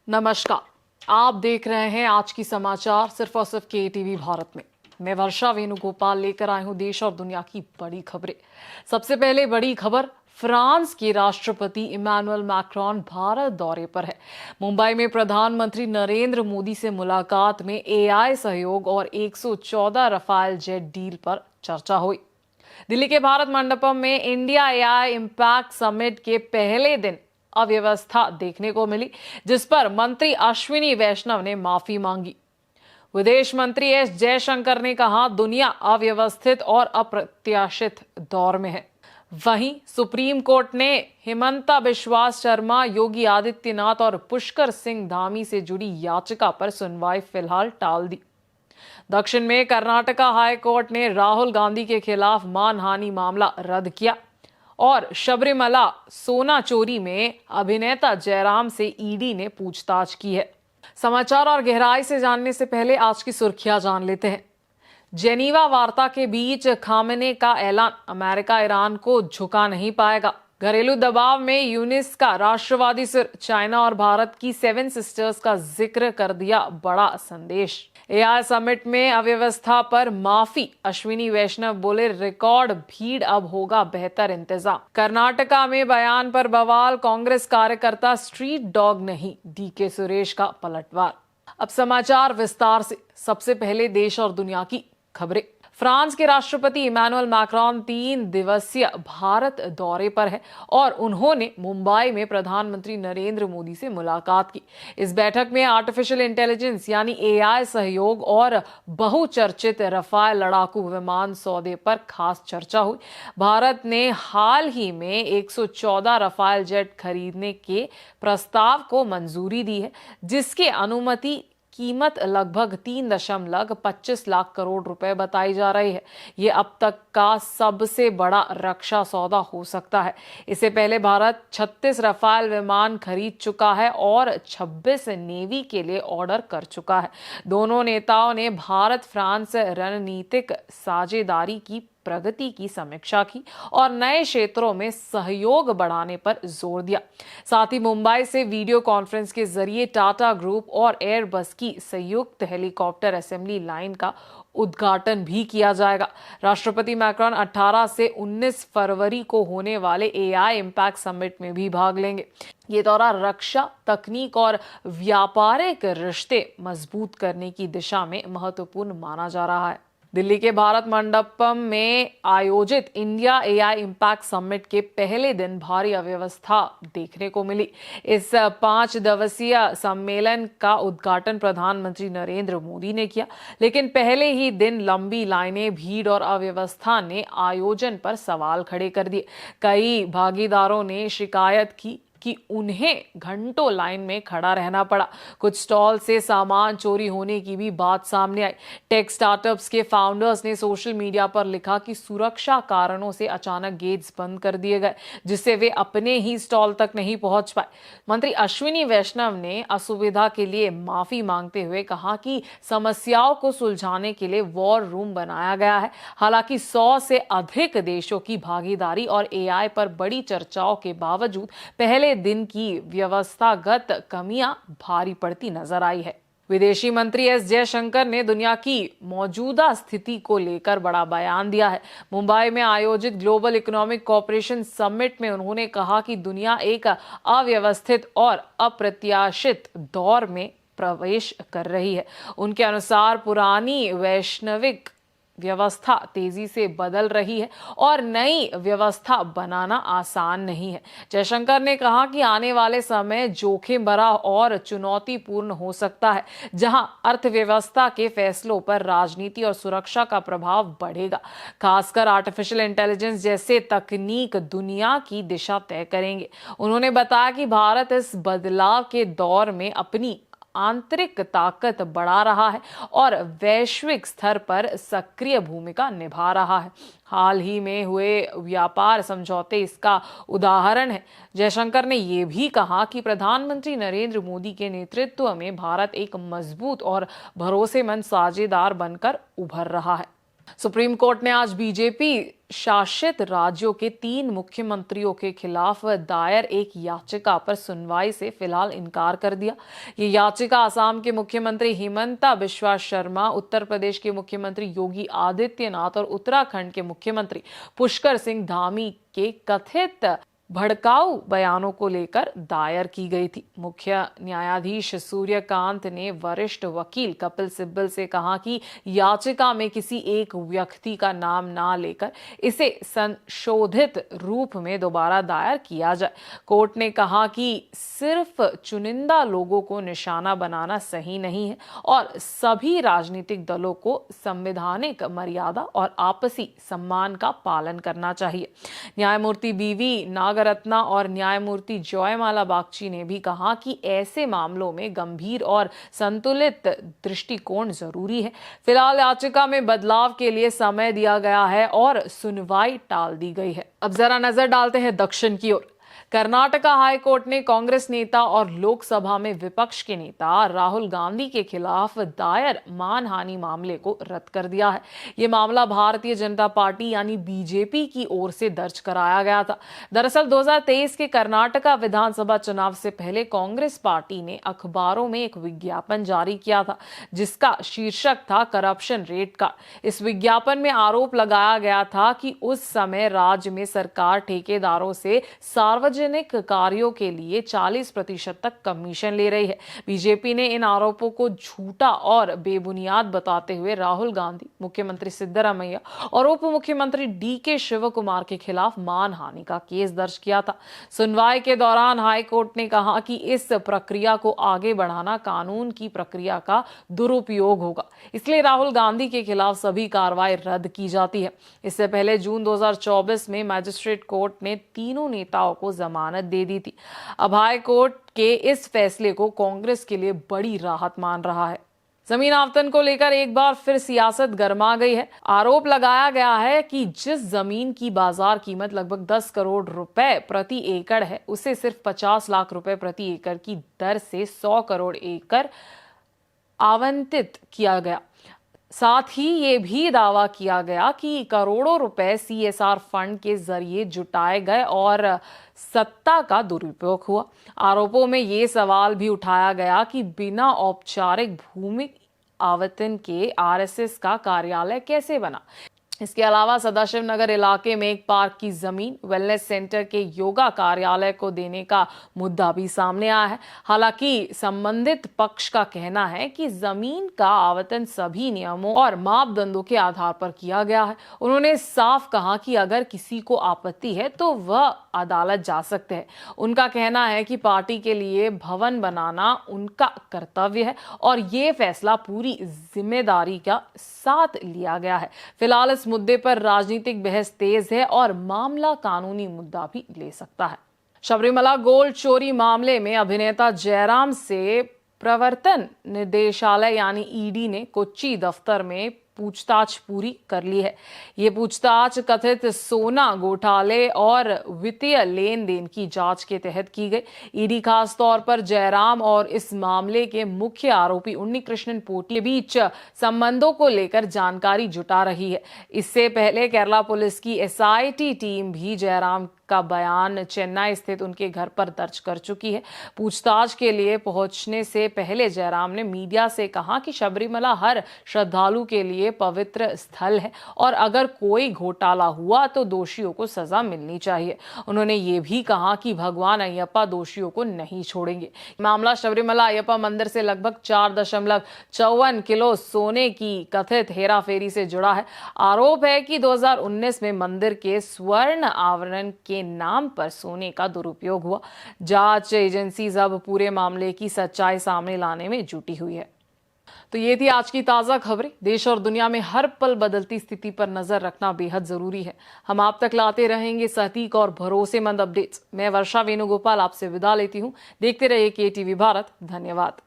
नमस्कार। आप देख रहे हैं आज की समाचार सिर्फ और सिर्फ केटीवी भारत में। मैं वर्षा वेणुगोपाल लेकर आई हूं देश और दुनिया की बड़ी खबरें। सबसे पहले बड़ी खबर, फ्रांस के राष्ट्रपति इमैनुअल मैक्रोन भारत दौरे पर है। मुंबई में प्रधानमंत्री नरेंद्र मोदी से मुलाकात में एआई सहयोग और 114 रफाल जेट डील पर चर्चा हुई। दिल्ली के भारत मंडपम में इंडिया एआई इम्पैक्ट समिट के पहले दिन अव्यवस्था देखने को मिली, जिस पर मंत्री अश्विनी वैष्णव ने माफी मांगी। विदेश मंत्री एस जयशंकर ने कहा, दुनिया अव्यवस्थित और अप्रत्याशित दौर में है। वहीं सुप्रीम कोर्ट ने हिमंता बिश्वा शर्मा, योगी आदित्यनाथ और पुष्कर सिंह धामी से जुड़ी याचिका पर सुनवाई फिलहाल टाल दी। दक्षिण में कर्नाटका हाई कोर्ट ने राहुल गांधी के खिलाफ मानहानि मामला रद्द किया और शबरीमला सोना चोरी में अभिनेता जयराम से ईडी ने पूछताछ की है। समाचार और गहराई से जानने से पहले आज की सुर्खियां जान लेते हैं। जेनीवा वार्ता के बीच खामेने का ऐलान, अमेरिका ईरान को झुका नहीं पाएगा। घरेलू दबाव में यूनिस का राष्ट्रवादी सिर, चाइना और भारत की 7 सिस्टर्स का जिक्र कर दिया बड़ा संदेश। एआई समिट में अव्यवस्था पर माफी, अश्विनी वैष्णव बोले, रिकॉर्ड भीड़, अब होगा बेहतर इंतजाम। कर्नाटका में बयान पर बवाल, कांग्रेस कार्यकर्ता स्ट्रीट डॉग नहीं, डीके सुरेश का पलटवार। अब समाचार विस्तार से। सबसे पहले देश और दुनिया की खबरें। फ्रांस के राष्ट्रपति इमैनुअल मैक्रोन 3 दिवसीय भारत दौरे पर है और उन्होंने मुंबई में प्रधानमंत्री नरेंद्र मोदी से मुलाकात की। इस बैठक में आर्टिफिशियल इंटेलिजेंस यानी एआई सहयोग और बहुचर्चित रफाल लड़ाकू विमान सौदे पर खास चर्चा हुई। भारत ने हाल ही में 114 रफाल जेट खरीदने के प्रस्ताव को मंजूरी दी है, जिसकी अनुमति कीमत लगभग 3.25 लाख करोड़ रुपए बताई जा रही है। ये अब तक का सबसे बड़ा रक्षा सौदा हो सकता है। इससे पहले भारत 36 रफाल विमान खरीद चुका है और 26 नेवी के लिए ऑर्डर कर चुका है। दोनों नेताओं ने भारत फ्रांस रणनीतिक साझेदारी की प्रगति की समीक्षा की और नए क्षेत्रों में सहयोग बढ़ाने पर जोर दिया। साथ ही मुंबई से वीडियो कॉन्फ्रेंस के जरिए टाटा ग्रुप और एयरबस की संयुक्त हेलीकॉप्टर असेंबली लाइन का उद्घाटन भी किया जाएगा। राष्ट्रपति मैक्रोन 18 से 19 फरवरी को होने वाले एआई इम्पैक्ट समिट में भी भाग लेंगे। ये दौरा रक्षा, तकनीक और व्यापारिक रिश्ते मजबूत करने की दिशा में महत्वपूर्ण माना जा रहा है। दिल्ली के भारत मंडपम में आयोजित इंडिया एआई इम्पैक्ट समिट के पहले दिन भारी अव्यवस्था देखने को मिली। इस 5 दिवसीय सम्मेलन का उद्घाटन प्रधानमंत्री नरेंद्र मोदी ने किया, लेकिन पहले ही दिन लंबी लाइनें, भीड़ और अव्यवस्था ने आयोजन पर सवाल खड़े कर दिए। कई भागीदारों ने शिकायत की कि उन्हें घंटों लाइन में खड़ा रहना पड़ा। कुछ स्टॉल से सामान चोरी होने की भी बात सामने आई। टेक स्टार्टअप्स के फाउंडर्स ने सोशल मीडिया पर लिखा कि सुरक्षा कारणों से अचानक गेट्स बंद कर दिए गए, जिससे वे अपने ही स्टॉल तक नहीं पहुंच पाए। मंत्री अश्विनी वैष्णव ने असुविधा के लिए माफी मांगते हुए कहा कि समस्याओं को सुलझाने के लिए वॉर रूम बनाया गया है। हालांकि 100 से अधिक देशों की भागीदारी और एआई पर बड़ी चर्चाओं के बावजूद पहले दिन की व्यवस्थागत कमियां भारी पड़ती नजर आई है। विदेशी मंत्री एस जयशंकर ने दुनिया की मौजूदा स्थिति को लेकर बड़ा बयान दिया है। मुंबई में आयोजित ग्लोबल इकोनॉमिक कोऑपरेशन समिट में उन्होंने कहा कि दुनिया एक अव्यवस्थित और अप्रत्याशित दौर में प्रवेश कर रही है। उनके अनुसार पुरानी वैश्विक व्यवस्था तेजी से बदल रही है और नई व्यवस्था बनाना आसान नहीं है। जयशंकर ने कहा कि आने वाले समय जोखिम भरा और चुनौतीपूर्ण हो सकता है, जहां अर्थव्यवस्था के फैसलों पर राजनीति और सुरक्षा का प्रभाव बढ़ेगा। खासकर आर्टिफिशियल इंटेलिजेंस जैसे तकनीक दुनिया की दिशा तय करेंगे। उन्होंने बताया कि भारत इस बदलाव के दौर में अपनी आंतरिक ताकत बढ़ा रहा है और वैश्विक स्तर पर सक्रिय भूमिका निभा रहा है। हाल ही में हुए व्यापार समझौते इसका उदाहरण है। जयशंकर ने यह भी कहा कि प्रधानमंत्री नरेंद्र मोदी के नेतृत्व में भारत एक मजबूत और भरोसेमंद साझेदार बनकर उभर रहा है। सुप्रीम कोर्ट ने आज बीजेपी शासित राज्यों के 3 मुख्यमंत्रियों के खिलाफ दायर एक याचिका पर सुनवाई से फिलहाल इनकार कर दिया। ये याचिका असम के मुख्यमंत्री हिमंता बिस्वा शर्मा, उत्तर प्रदेश के मुख्यमंत्री योगी आदित्यनाथ और उत्तराखंड के मुख्यमंत्री पुष्कर सिंह धामी के कथित भड़काऊ बयानों को लेकर दायर की गई थी। मुख्य न्यायाधीश सूर्यकांत ने वरिष्ठ वकील कपिल सिब्बल से कहा कि याचिका में किसी एक व्यक्ति का नाम ना लेकर इसे संशोधित रूप में दोबारा दायर किया जाए। कोर्ट ने कहा कि सिर्फ चुनिंदा लोगों को निशाना बनाना सही नहीं है और सभी राजनीतिक दलों को संवैधानिक मर्यादा और आपसी सम्मान का पालन करना चाहिए। न्यायमूर्ति बीवी नागरत्ना और न्यायमूर्ति जयमाला बागची ने भी कहा कि ऐसे मामलों में गंभीर और संतुलित दृष्टिकोण जरूरी है। फिलहाल याचिका में बदलाव के लिए समय दिया गया है और सुनवाई टाल दी गई है। अब जरा नजर डालते हैं दक्षिण की ओर। कर्नाटका हाई कोर्ट ने कांग्रेस नेता और लोकसभा में विपक्ष के नेता राहुल गांधी के खिलाफ दायर मानहानि मामले को रद्द कर दिया है। यह मामला भारतीय जनता पार्टी यानी बीजेपी की ओर से दर्ज कराया गया था। दरअसल 2023 के कर्नाटका विधानसभा चुनाव से पहले कांग्रेस पार्टी ने अखबारों में एक विज्ञापन जारी किया था जिसका शीर्षक था करप्शन रेट कार्ड। इस विज्ञापन में आरोप लगाया गया था कि उस समय राज्य में सरकार ठेकेदारों से सार्वजनिक कार्यों के लिए 40% तक कमीशन ले रही है। बीजेपी ने इन आरोपों को झूठा और बेबुनियाद बताते हुए राहुल गांधी, मुख्यमंत्री सिद्धरामैया और उप मुख्यमंत्री डीके शिव कुमार के खिलाफ मानहानि का केस दर्ज किया था। सुनवाई के दौरान हाई कोर्ट ने कहा कि इस प्रक्रिया को आगे बढ़ाना कानून की प्रक्रिया का दुरुपयोग होगा, इसलिए राहुल गांधी के खिलाफ सभी कार्रवाई रद्द की जाती है। इससे पहले जून 2024 में मजिस्ट्रेट कोर्ट ने तीनों नेताओं को जमानत दे दी थी। अब हाई कोर्ट के इस फैसले को कांग्रेस के लिए बड़ी राहत मान रहा है। जमीन आवंटन को लेकर एक बार फिर सियासत गर्मा गई है। आरोप लगाया गया है कि जिस जमीन की बाजार कीमत लगभग 10 करोड़ रुपए प्रति एकड़ है, उसे सिर्फ 50 लाख रुपए प्रति एकड़ की दर से 100 करोड़ एकड़ आवंटित किया गया। साथ ही ये भी दावा किया गया कि करोड़ों रुपए सीएसआर फंड के जरिए जुटाए गए और सत्ता का दुरुपयोग हुआ। आरोपों में ये सवाल भी उठाया गया कि बिना औपचारिक भूमि आवंटन के आरएसएस का कार्यालय कैसे बना। इसके अलावा सदाशिव नगर इलाके में एक पार्क की जमीन वेलनेस सेंटर के योगा कार्यालय को देने का मुद्दा भी सामने आया है। हालांकि संबंधित पक्ष का कहना है कि जमीन का आवंटन सभी नियमों और मापदंडों के आधार पर किया गया है। उन्होंने साफ कहा कि अगर किसी को आपत्ति है तो वह अदालत जा सकते हैं। उनका कहना है कि पार्टी के लिए भवन बनाना उनका कर्तव्य है और ये फैसला पूरी जिम्मेदारी का साथ लिया गया है। फिलहाल इस मुद्दे पर राजनीतिक बहस तेज है और मामला कानूनी मुद्दा भी ले सकता है। शबरीमला गोल्ड चोरी मामले में अभिनेता जयराम से प्रवर्तन निदेशालय यानी ईडी ने कोच्चि दफ्तर में पूछताछ पूरी कर ली है। ये पूछताछ कथित सोना घोटाले और वित्तीय लेन देन की जांच के तहत की गई। ईडी खास तौर पर जयराम और इस मामले के मुख्य आरोपी उन्नीकृष्णन पोटी के बीच संबंधों को लेकर जानकारी जुटा रही है। इससे पहले केरला पुलिस की एसआईटी टीम भी जयराम का बयान चेन्नई स्थित उनके घर पर दर्ज कर चुकी है। पूछताछ के लिए पहुंचने से पहले जयराम ने मीडिया से कहा कि शबरीमला हर श्रद्धालु के लिए पवित्र स्थल है और अगर कोई घोटाला हुआ तो दोषियों को सजा मिलनी चाहिए। उन्होंने ये भी कहा कि भगवान अयप्पा दोषियों को नहीं छोड़ेंगे। मामला शबरीमला अयप्पा मंदिर से लगभग 4.54 किलो सोने की कथित हेराफेरी से जुड़ा है। आरोप है कि 2019 में मंदिर के स्वर्ण आवरण के नाम पर सोने का दुरुपयोग हुआ। जांच एजेंसी अब पूरे मामले की सच्चाई सामने लाने में जुटी हुई है। तो ये थी आज की ताजा खबरें। देश और दुनिया में हर पल बदलती स्थिति पर नजर रखना बेहद जरूरी है। हम आप तक लाते रहेंगे सटीक और भरोसेमंद अपडेट्स। मैं वर्षा वेणुगोपाल आपसे विदा लेती हूं। देखते रहिए केटीवी भारत। धन्यवाद।